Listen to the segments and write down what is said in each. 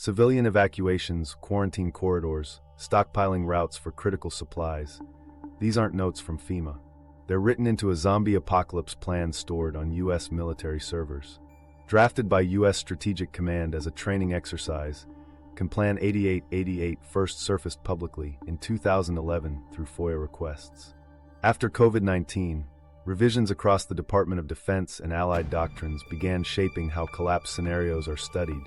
Civilian evacuations, quarantine corridors, stockpiling routes for critical supplies. These aren't notes from FEMA. They're written into a zombie apocalypse plan stored on U.S. military servers. Drafted by U.S. Strategic Command as a training exercise, CONPLAN 8888 first surfaced publicly in 2011 through FOIA requests. After COVID-19, revisions across the Department of Defense and allied doctrines began shaping how collapse scenarios are studied,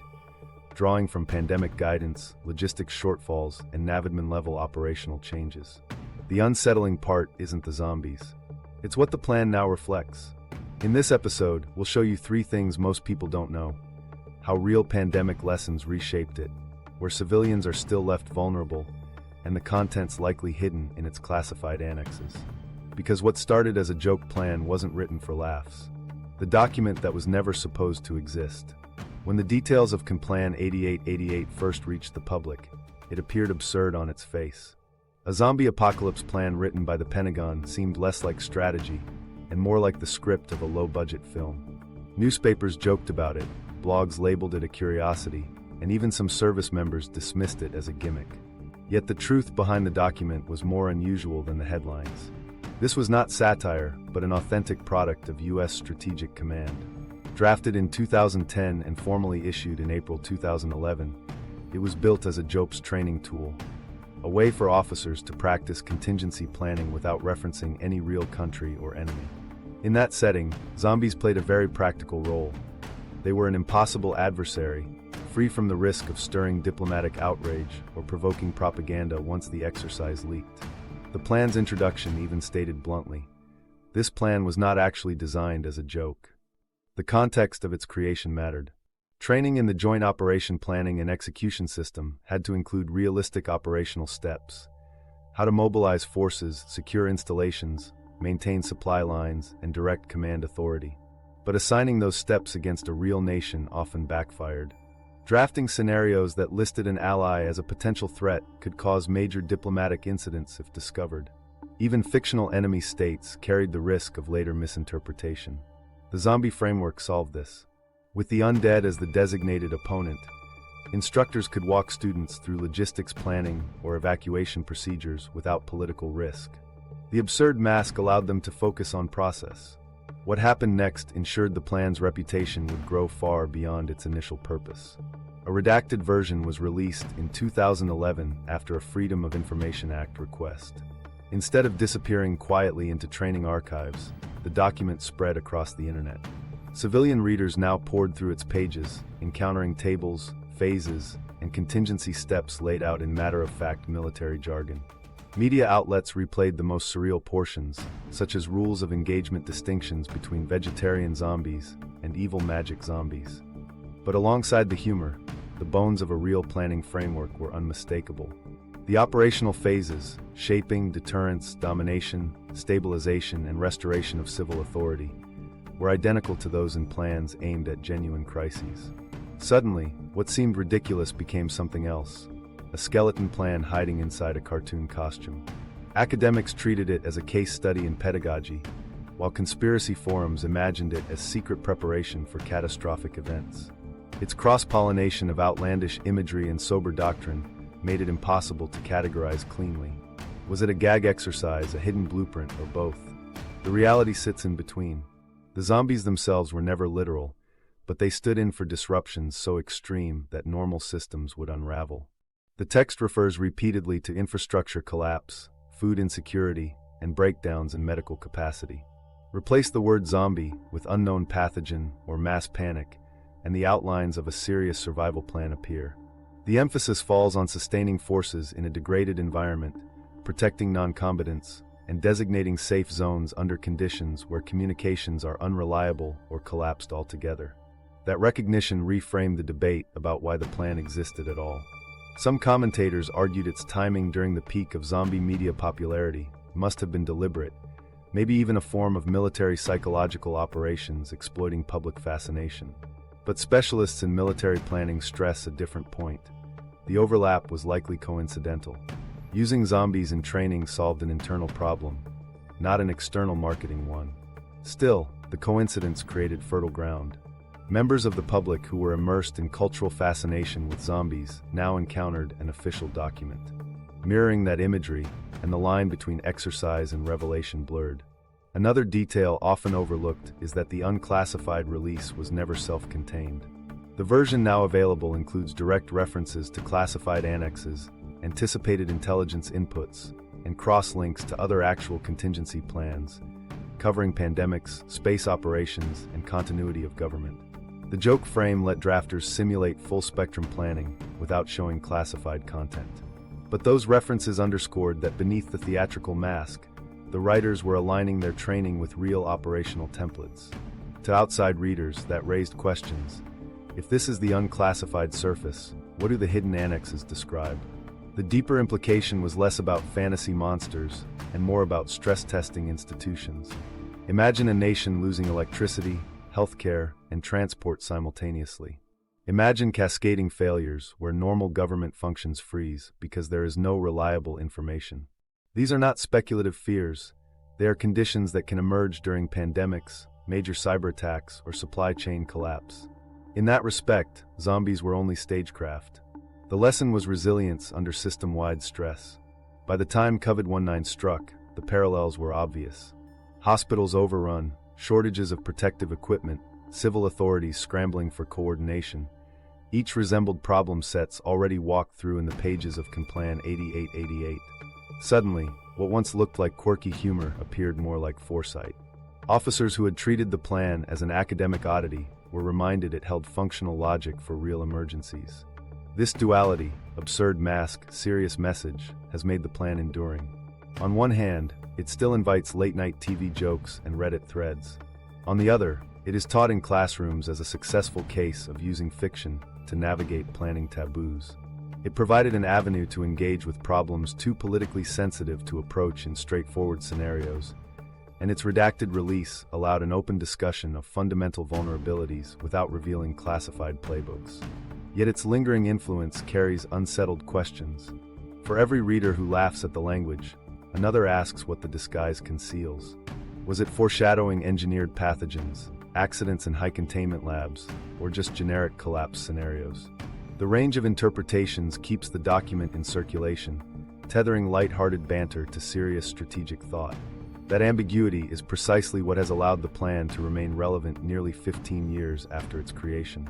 drawing from pandemic guidance, logistics shortfalls, and Navidman-level operational changes. The unsettling part isn't the zombies. It's what the plan now reflects. In this episode, we'll show you 3 things most people don't know: how real pandemic lessons reshaped it, where civilians are still left vulnerable, and the contents likely hidden in its classified annexes. Because what started as a joke plan wasn't written for laughs. The document that was never supposed to exist. When the details of CONPLAN 8888 first reached the public, it appeared absurd on its face. A zombie apocalypse plan written by the Pentagon seemed less like strategy and more like the script of a low-budget film. Newspapers joked about it, blogs labeled it a curiosity, and even some service members dismissed it as a gimmick. Yet the truth behind the document was more unusual than the headlines. This was not satire, but an authentic product of U.S. Strategic Command. Drafted in 2010 and formally issued in April 2011, it was built as a JOPS training tool, a way for officers to practice contingency planning without referencing any real country or enemy. In that setting, zombies played a very practical role. They were an impossible adversary, free from the risk of stirring diplomatic outrage or provoking propaganda once the exercise leaked. The plan's introduction even stated bluntly, this plan was not actually designed as a joke. The context of its creation mattered. Training in the Joint Operation Planning and Execution System had to include realistic operational steps: how to mobilize forces, secure installations, maintain supply lines, and direct command authority. But assigning those steps against a real nation often backfired. Drafting scenarios that listed an ally as a potential threat could cause major diplomatic incidents if discovered. Even fictional enemy states carried the risk of later misinterpretation. The zombie framework solved this. With the undead as the designated opponent, instructors could walk students through logistics planning or evacuation procedures without political risk. The absurd mask allowed them to focus on process. What happened next ensured the plan's reputation would grow far beyond its initial purpose. A redacted version was released in 2011 after a Freedom of Information Act request. Instead of disappearing quietly into training archives, the document spread across the internet. Civilian readers now poured through its pages, encountering tables, phases, and contingency steps laid out in matter-of-fact military jargon. Media outlets replayed the most surreal portions, such as rules of engagement distinctions between vegetarian zombies and evil magic zombies. But alongside the humor, the bones of a real planning framework were unmistakable. The operational phases, shaping, deterrence, domination, stabilization, and restoration of civil authority, were identical to those in plans aimed at genuine crises. Suddenly, what seemed ridiculous became something else: a skeleton plan hiding inside a cartoon costume. Academics treated it as a case study in pedagogy, while conspiracy forums imagined it as secret preparation for catastrophic events. Its cross-pollination of outlandish imagery and sober doctrine made it impossible to categorize cleanly. Was it a gag exercise, a hidden blueprint, or both? The reality sits in between. The zombies themselves were never literal, but they stood in for disruptions so extreme that normal systems would unravel. The text refers repeatedly to infrastructure collapse, food insecurity, and breakdowns in medical capacity. Replace the word zombie with unknown pathogen or mass panic, and the outlines of a serious survival plan appear. The emphasis falls on sustaining forces in a degraded environment, protecting non-combatants, and designating safe zones under conditions where communications are unreliable or collapsed altogether. That recognition reframed the debate about why the plan existed at all. Some commentators argued its timing during the peak of zombie media popularity must have been deliberate, maybe even a form of military psychological operations exploiting public fascination. But specialists in military planning stress a different point. The overlap was likely coincidental. Using zombies in training solved an internal problem, not an external marketing one. Still, the coincidence created fertile ground. Members of the public who were immersed in cultural fascination with zombies now encountered an official document, mirroring that imagery, and the line between exercise and revelation blurred. Another detail often overlooked is that the unclassified release was never self-contained. The version now available includes direct references to classified annexes, anticipated intelligence inputs, and cross-links to other actual contingency plans, covering pandemics, space operations, and continuity of government. The joke frame let drafters simulate full-spectrum planning without showing classified content. But those references underscored that beneath the theatrical mask, the writers were aligning their training with real operational templates. To outside readers, that raised questions. If this is the unclassified surface, what do the hidden annexes describe? The deeper implication was less about fantasy monsters and more about stress-testing institutions. Imagine a nation losing electricity, healthcare, and transport simultaneously. Imagine cascading failures where normal government functions freeze because there is no reliable information. These are not speculative fears. They are conditions that can emerge during pandemics, major cyber attacks, or supply chain collapse. In that respect, zombies were only stagecraft. The lesson was resilience under system-wide stress. By the time COVID-19 struck, the parallels were obvious. Hospitals overrun, shortages of protective equipment, civil authorities scrambling for coordination. Each resembled problem sets already walked through in the pages of CONPLAN 8888. Suddenly, what once looked like quirky humor appeared more like foresight. Officers who had treated the plan as an academic oddity were reminded it held functional logic for real emergencies. This duality, absurd mask, serious message, has made the plan enduring. On one hand, it still invites late-night TV jokes and Reddit threads. On the other, it is taught in classrooms as a successful case of using fiction to navigate planning taboos. It provided an avenue to engage with problems too politically sensitive to approach in straightforward scenarios, and its redacted release allowed an open discussion of fundamental vulnerabilities without revealing classified playbooks. Yet its lingering influence carries unsettled questions. For every reader who laughs at the language, another asks what the disguise conceals. Was it foreshadowing engineered pathogens, accidents in high-containment labs, or just generic collapse scenarios? The range of interpretations keeps the document in circulation, tethering light-hearted banter to serious strategic thought. That ambiguity is precisely what has allowed the plan to remain relevant nearly 15 years after its creation.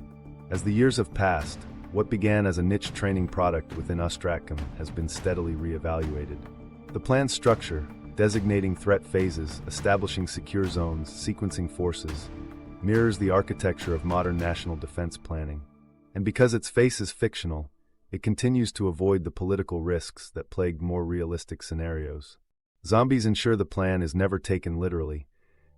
As the years have passed, what began as a niche training product within Afteraction has been steadily re-evaluated. The plan's structure, designating threat phases, establishing secure zones, sequencing forces, mirrors the architecture of modern national defense planning. And because its face is fictional, it continues to avoid the political risks that plague more realistic scenarios. Zombies ensure the plan is never taken literally,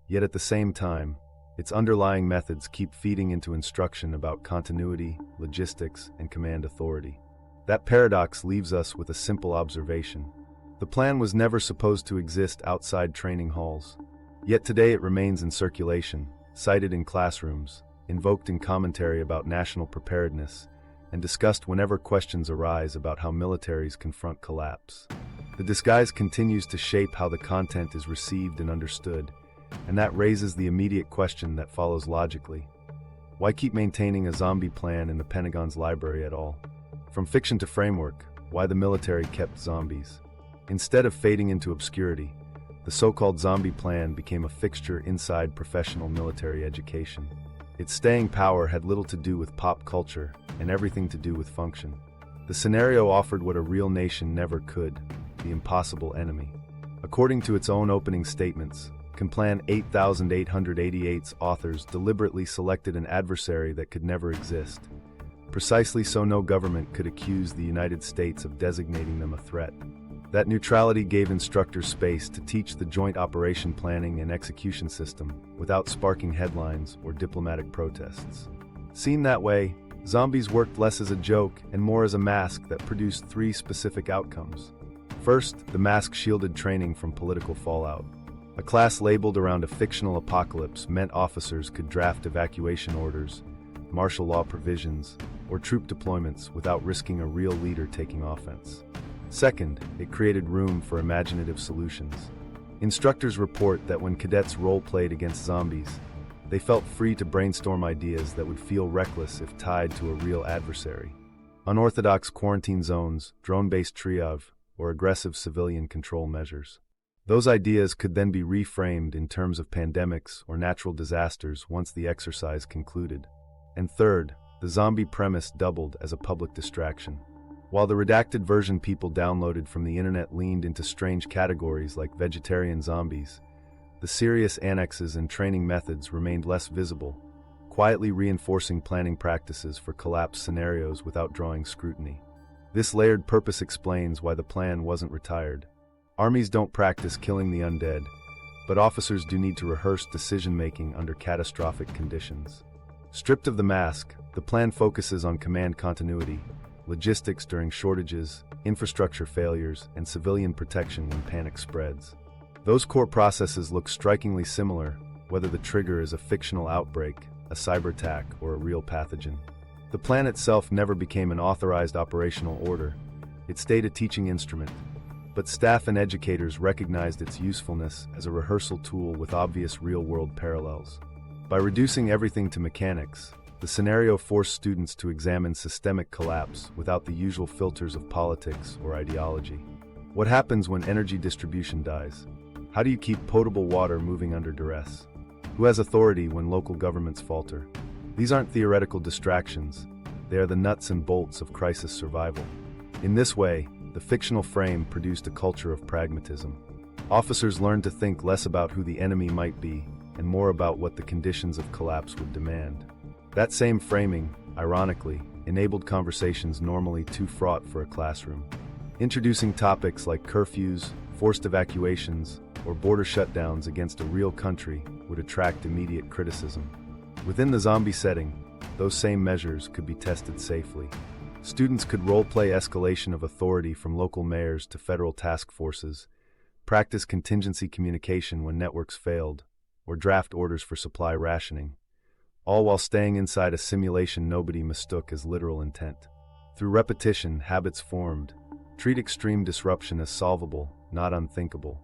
yet at the same time, its underlying methods keep feeding into instruction about continuity, logistics, and command authority. That paradox leaves us with a simple observation. The plan was never supposed to exist outside training halls. Yet today it remains in circulation, cited in classrooms, invoked in commentary about national preparedness, and discussed whenever questions arise about how militaries confront collapse. The disguise continues to shape how the content is received and understood, and that raises the immediate question that follows logically. Why keep maintaining a zombie plan in the Pentagon's library at all? From fiction to framework, why the military kept zombies? Instead of fading into obscurity, the so-called zombie plan became a fixture inside professional military education. Its staying power had little to do with pop culture and everything to do with function. The scenario offered what a real nation never could, the impossible enemy. According to its own opening statements, CONPLAN 8888's authors deliberately selected an adversary that could never exist, precisely so no government could accuse the United States of designating them a threat. That neutrality gave instructors space to teach the joint operation planning and execution system without sparking headlines or diplomatic protests. Seen that way, zombies worked less as a joke and more as a mask that produced three specific outcomes. First, the mask shielded training from political fallout. A class labeled around a fictional apocalypse meant officers could draft evacuation orders, martial law provisions, or troop deployments without risking a real leader taking offense. Second, it created room for imaginative solutions. Instructors report that when cadets role-played against zombies, They felt free to brainstorm ideas that would feel reckless if tied to a real adversary. Unorthodox quarantine zones, drone-based triage, or aggressive civilian control measures. Those ideas could then be reframed in terms of pandemics or natural disasters once the exercise concluded. And third, the zombie premise doubled as a public distraction. While the redacted version people downloaded from the internet leaned into strange categories like vegetarian zombies, the serious annexes and training methods remained less visible, quietly reinforcing planning practices for collapse scenarios without drawing scrutiny. This layered purpose explains why the plan wasn't retired. Armies don't practice killing the undead, but officers do need to rehearse decision-making under catastrophic conditions. Stripped of the mask, the plan focuses on command continuity, logistics during shortages, infrastructure failures, and civilian protection when panic spreads. Those core processes look strikingly similar, whether the trigger is a fictional outbreak, a cyber attack, or a real pathogen. The plan itself never became an authorized operational order. It stayed a teaching instrument. But staff and educators recognized its usefulness as a rehearsal tool with obvious real-world parallels. By reducing everything to mechanics, the scenario forced students to examine systemic collapse without the usual filters of politics or ideology. What happens when energy distribution dies? How do you keep potable water moving under duress? Who has authority when local governments falter? These aren't theoretical distractions. They are the nuts and bolts of crisis survival. In this way, the fictional frame produced a culture of pragmatism. Officers learned to think less about who the enemy might be and more about what the conditions of collapse would demand. That same framing, ironically, enabled conversations normally too fraught for a classroom. Introducing topics like curfews, forced evacuations, or border shutdowns against a real country would attract immediate criticism. Within the zombie setting, those same measures could be tested safely. Students could role-play escalation of authority from local mayors to federal task forces, practice contingency communication when networks failed, or draft orders for supply rationing, all while staying inside a simulation nobody mistook as literal intent. Through repetition, habits formed. Treat extreme disruption as solvable, not unthinkable.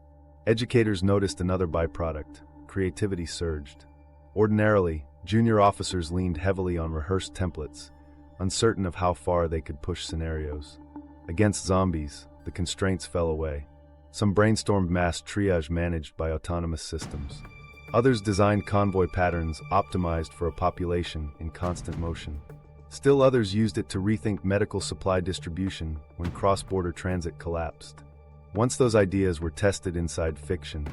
Educators noticed another byproduct. Creativity surged. Ordinarily, junior officers leaned heavily on rehearsed templates, uncertain of how far they could push scenarios. Against zombies, the constraints fell away. Some brainstormed mass triage managed by autonomous systems. Others designed convoy patterns optimized for a population in constant motion. Still others used it to rethink medical supply distribution when cross-border transit collapsed. Once those ideas were tested inside fiction,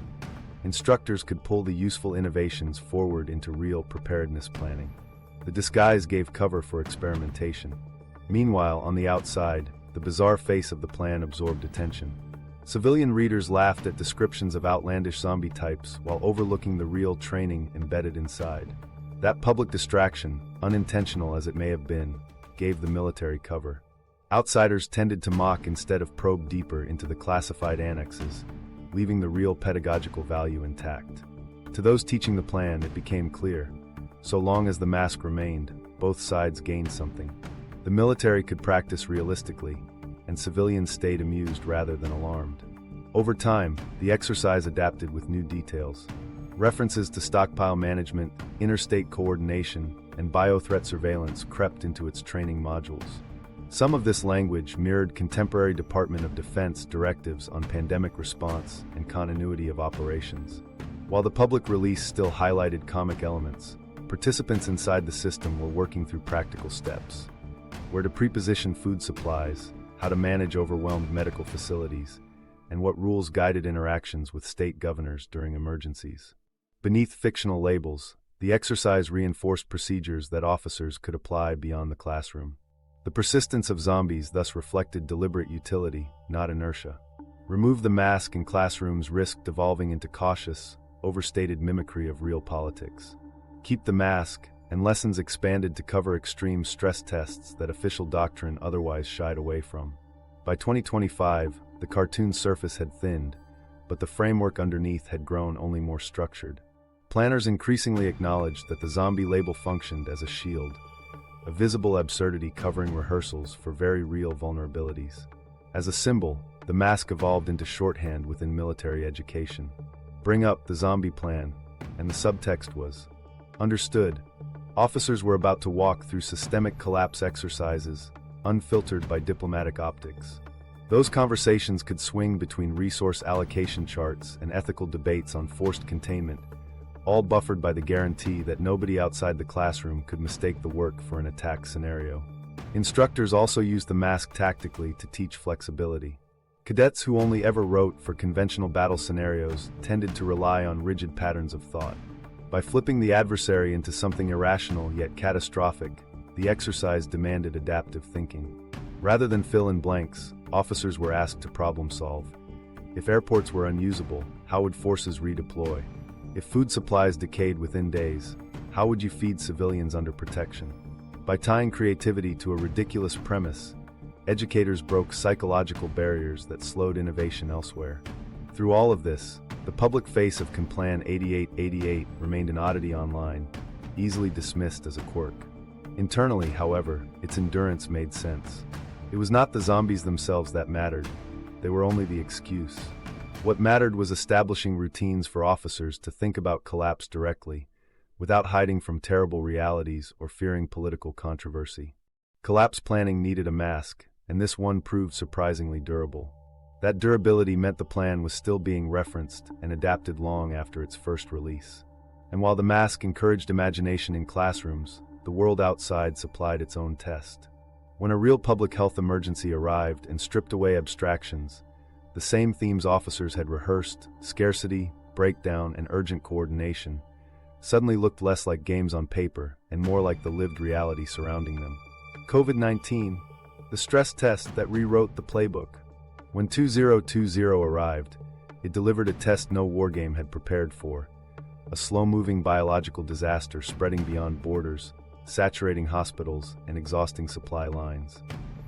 instructors could pull the useful innovations forward into real preparedness planning. The disguise gave cover for experimentation. Meanwhile, on the outside, the bizarre face of the plan absorbed attention. Civilian readers laughed at descriptions of outlandish zombie types while overlooking the real training embedded inside. That public distraction, unintentional as it may have been, gave the military cover. Outsiders tended to mock instead of probe deeper into the classified annexes, leaving the real pedagogical value intact. To those teaching the plan, it became clear. So long as the mask remained, both sides gained something. The military could practice realistically, and civilians stayed amused rather than alarmed. Over time, the exercise adapted with new details. References to stockpile management, interstate coordination, and biothreat surveillance crept into its training modules. Some of this language mirrored contemporary Department of Defense directives on pandemic response and continuity of operations. While the public release still highlighted comic elements, participants inside the system were working through practical steps. Where to preposition food supplies, how to manage overwhelmed medical facilities, and what rules guided interactions with state governors during emergencies. Beneath fictional labels, the exercise reinforced procedures that officers could apply beyond the classroom. The persistence of zombies thus reflected deliberate utility, not inertia. Remove the mask and classrooms risked devolving into cautious, overstated mimicry of real politics. Keep the mask, and lessons expanded to cover extreme stress tests that official doctrine otherwise shied away from. By 2025, the cartoon surface had thinned, but the framework underneath had grown only more structured. Planners increasingly acknowledged that the zombie label functioned as a shield, a visible absurdity covering rehearsals for very real vulnerabilities. As a symbol, the mask evolved into shorthand within military education. Bring up the zombie plan, and the subtext was, Understood. Officers were about to walk through systemic collapse exercises, unfiltered by diplomatic optics. Those conversations could swing between resource allocation charts and ethical debates on forced containment, all buffered by the guarantee that nobody outside the classroom could mistake the work for an attack scenario. Instructors also used the mask tactically to teach flexibility. Cadets who only ever wrote for conventional battle scenarios tended to rely on rigid patterns of thought. By flipping the adversary into something irrational yet catastrophic, the exercise demanded adaptive thinking. Rather than fill in blanks, officers were asked to problem solve. If airports were unusable, how would forces redeploy? If food supplies decayed within days, how would you feed civilians under protection? By tying creativity to a ridiculous premise, educators broke psychological barriers that slowed innovation elsewhere. Through all of this, the public face of CONPLAN 8888 remained an oddity online, easily dismissed as a quirk. Internally, however, its endurance made sense. It was not the zombies themselves that mattered, they were only the excuse. What mattered was establishing routines for officers to think about collapse directly, without hiding from terrible realities or fearing political controversy. Collapse planning needed a mask, and this one proved surprisingly durable. That durability meant the plan was still being referenced and adapted long after its first release. And while the mask encouraged imagination in classrooms, the world outside supplied its own test. When a real public health emergency arrived and stripped away abstractions, the same themes officers had rehearsed, scarcity, breakdown, and urgent coordination, suddenly looked less like games on paper and more like the lived reality surrounding them. COVID-19, the stress test that rewrote the playbook. When 2020 arrived, it delivered a test no wargame had prepared for, a slow-moving biological disaster spreading beyond borders, saturating hospitals and exhausting supply lines.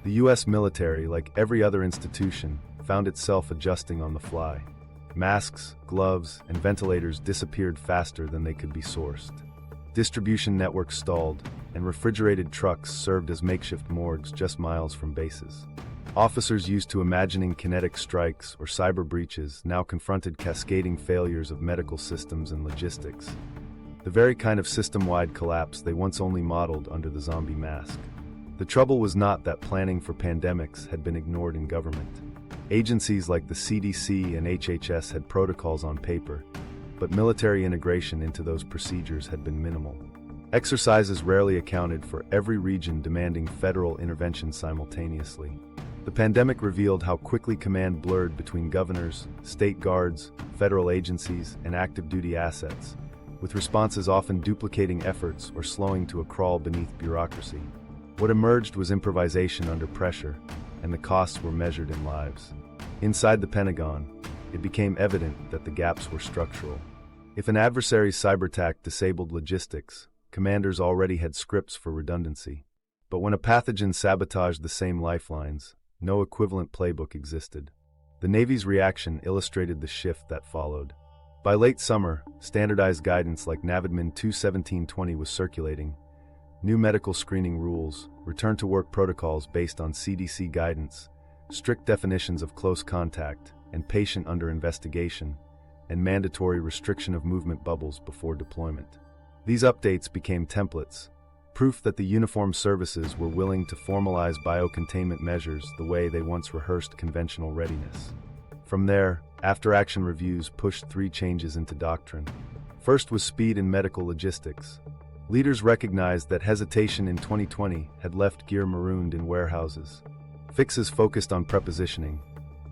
The U.S. military, like every other institution, found itself adjusting on the fly. Masks, gloves, and ventilators disappeared faster than they could be sourced. Distribution networks stalled, and refrigerated trucks served as makeshift morgues just miles from bases. Officers used to imagining kinetic strikes or cyber breaches now confronted cascading failures of medical systems and logistics. The very kind of system-wide collapse they once only modeled under the zombie mask. The trouble was not that planning for pandemics had been ignored in government. Agencies like the CDC and HHS had protocols on paper, but military integration into those procedures had been minimal. Exercises rarely accounted for every region demanding federal intervention simultaneously. The pandemic revealed how quickly command blurred between governors, state guards, federal agencies, and active duty assets, with responses often duplicating efforts or slowing to a crawl beneath bureaucracy. What emerged was improvisation under pressure, and the costs were measured in lives. Inside the Pentagon, it became evident that the gaps were structural. If an adversary's cyberattack disabled logistics, commanders already had scripts for redundancy. But when a pathogen sabotaged the same lifelines, no equivalent playbook existed. The Navy's reaction illustrated the shift that followed. By late summer, standardized guidance like NAVADMIN 21720 was circulating. New medical screening rules, return-to-work protocols based on CDC guidance, strict definitions of close contact and patient under investigation, and mandatory restriction of movement bubbles before deployment. These updates became templates, proof that the uniformed services were willing to formalize biocontainment measures the way they once rehearsed conventional readiness. From there, Afteraction reviews pushed 3 changes into Doctrine. First was speed in medical logistics. Leaders recognized that hesitation in 2020 had left gear marooned in warehouses. Fixes focused on prepositioning,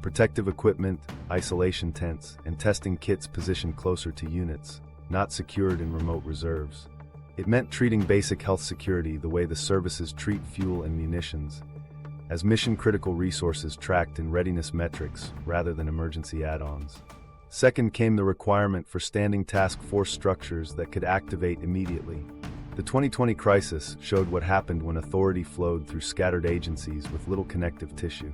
protective equipment, isolation tents, and testing kits positioned closer to units, not secured in remote reserves. It meant treating basic health security the way the services treat fuel and munitions, as mission-critical resources tracked in readiness metrics rather than emergency add-ons. Second came the requirement for standing task force structures that could activate immediately. The 2020 crisis showed what happened when authority flowed through scattered agencies with little connective tissue.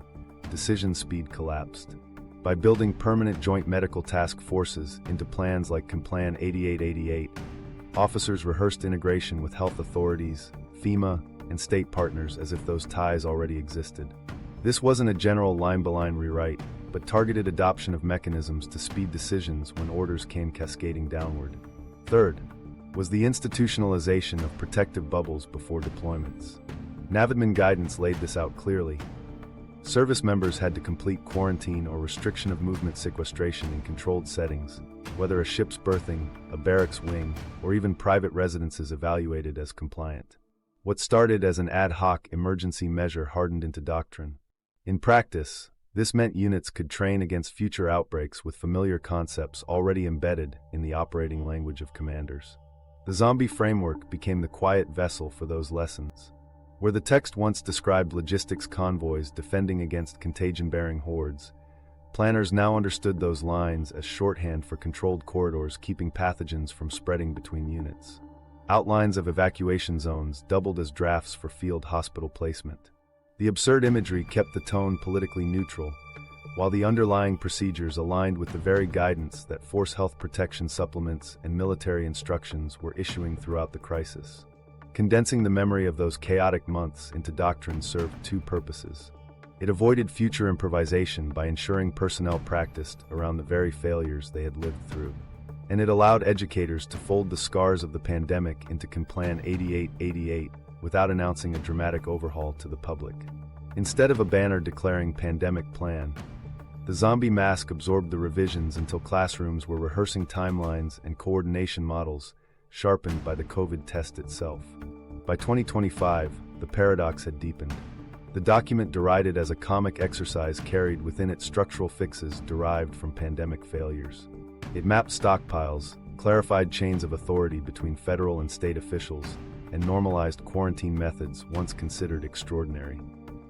Decision speed collapsed. By building permanent joint medical task forces into plans like CONPLAN 8888, officers rehearsed integration with health authorities, FEMA, and state partners as if those ties already existed. This wasn't a general line-by-line rewrite, but targeted adoption of mechanisms to speed decisions when orders came cascading downward. Third, was the institutionalization of protective bubbles before deployments. NAVADMIN guidance laid this out clearly. Service members had to complete quarantine or restriction of movement sequestration in controlled settings, whether a ship's berthing, a barracks wing, or even private residences evaluated as compliant. What started as an ad hoc emergency measure hardened into doctrine. In practice, this meant units could train against future outbreaks with familiar concepts already embedded in the operating language of commanders. The zombie framework became the quiet vessel for those lessons. Where the text once described logistics convoys defending against contagion-bearing hordes, planners now understood those lines as shorthand for controlled corridors keeping pathogens from spreading between units. Outlines of evacuation zones doubled as drafts for field hospital placement. The absurd imagery kept the tone politically neutral, while the underlying procedures aligned with the very guidance that force health protection supplements and military instructions were issuing throughout the crisis. Condensing the memory of those chaotic months into doctrine served two purposes. It avoided future improvisation by ensuring personnel practiced around the very failures they had lived through. And it allowed educators to fold the scars of the pandemic into CONPLAN 8888 without announcing a dramatic overhaul to the public. Instead of a banner declaring pandemic plan, the zombie mask absorbed the revisions until classrooms were rehearsing timelines and coordination models sharpened by the COVID test itself. By 2025, the paradox had deepened. The document derided as a comic exercise carried within it structural fixes derived from pandemic failures. It mapped stockpiles, clarified chains of authority between federal and state officials, and normalized quarantine methods once considered extraordinary.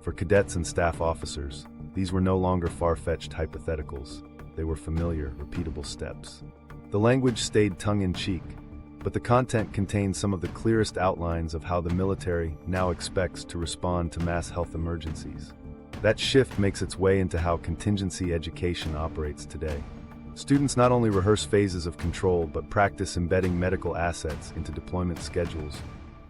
For cadets and staff officers, these were no longer far-fetched hypotheticals. They were familiar, repeatable steps. The language stayed tongue-in-cheek, but the content contained some of the clearest outlines of how the military now expects to respond to mass health emergencies. That shift makes its way into how contingency education operates today. Students not only rehearse phases of control but practice embedding medical assets into deployment schedules,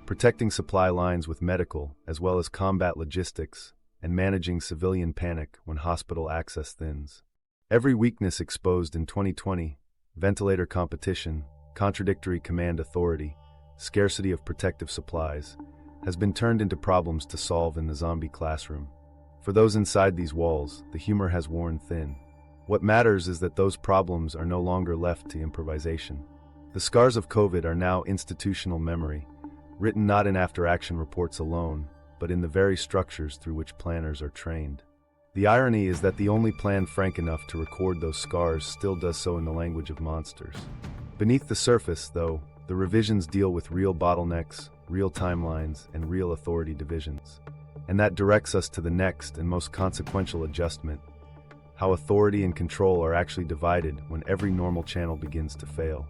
protecting supply lines with medical as well as combat logistics, and managing civilian panic when hospital access thins. Every weakness exposed in 2020, ventilator competition, contradictory command authority, scarcity of protective supplies, has been turned into problems to solve in the zombie classroom. For those inside these walls, the humor has worn thin. What matters is that those problems are no longer left to improvisation. The scars of COVID are now institutional memory, written not in Afteraction reports alone, but in the very structures through which planners are trained. The irony is that the only plan frank enough to record those scars still does so in the language of monsters. Beneath the surface, though, the revisions deal with real bottlenecks, real timelines, and real authority divisions. And that directs us to the next and most consequential adjustment: how authority and control are actually divided when every normal channel begins to fail.